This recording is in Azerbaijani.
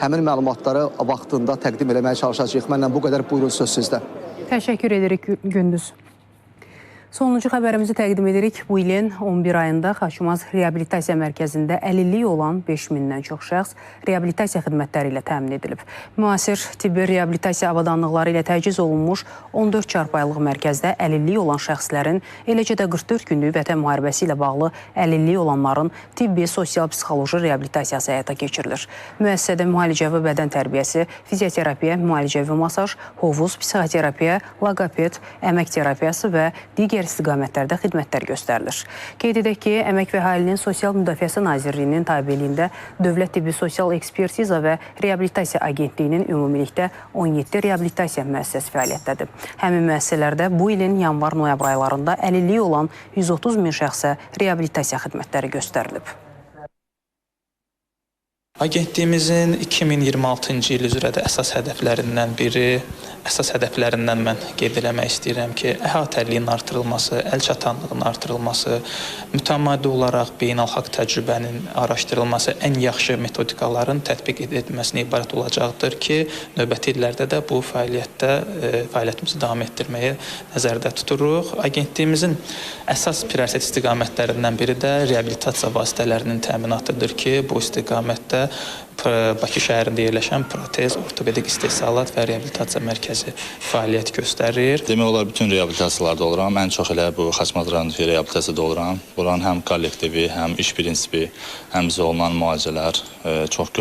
həmin məlumatları vaxtında təqdim eləməyə çalışacağıq. Məndən bu qədər, buyurun söz sizdə. Təşəkkür edirik Gündüz. Sonuncu xəbərimizi təqdim edirik. Bu ilin 11 ayında Xaçmaz Reabilitasiya Mərkəzində əlilliyi olan 5000-dən çox şəxs reabilitasiya xidmətləri ilə təmin edilib. Müasir tibbi reabilitasiya avadanlıqları ilə təchiz olunmuş 14 çarpayılıq mərkəzdə əlilliyi olan şəxslərin, eləcə də 44 günlük vətən müharibəsi ilə bağlı əlilliyi olanların tibbi, sosial-psixoloji reabilitasiyası həyata keçirilir. Müəssisədə müalicəvi bədən tərbiyəsi, fizioterapiya, müalicəvi masaj, hovuz, psixoterapiya, logoped, əmək terapiyası və digər istiqamətlərdə xidmətlər göstərilir. Qeyd edək ki, Əmək və Əhalinin Sosial Müdafiəsi Nazirliyinin tabeliyində Dövlət Tibbi Sosial Ekspertiza və Reabilitasiya Agentliyinin ümumilikdə 17 reabilitasiya müəssisəsi fəaliyyətdədir. Həmin müəssisələrdə bu ilin yanvar-noyabr aylarında əlilliyi olan 130 min şəxsə reabilitasiya xidmətləri göstərilib. Agentliyimizin 2026-cı il üzrə də əsas hədəflərindən mən qeyd eləmək istəyirəm ki, əhatəliyin artırılması, əlçatanlığının artırılması, mütəmadi olaraq beynəlxalq təcrübənin araşdırılması, ən yaxşı metodikaların tətbiq edilməsinə ibarət olacaqdır ki, növbəti illərdə də bu fəaliyyətimizi davam etdirməyə nəzərdə tuturuq. Agentliyimizin əsas prioritet istiqamətlərindən biri də reabilitasiya vasitələrinin təminatıdır ki, bu istiqamətdə Bakı şəhərində yerləşən protez, ortopedik istehsalat və reabilitasiya mərkəzi fəaliyyət göstərir. Demək olar, bütün reabilitasiyalarda oluram. Ən çox elə bu Xaçmaz rayonundakı reabilitasiyada oluram. Buranın həm kollektivi, həm iş prinsipi, həm bizə olunan müalicələr çox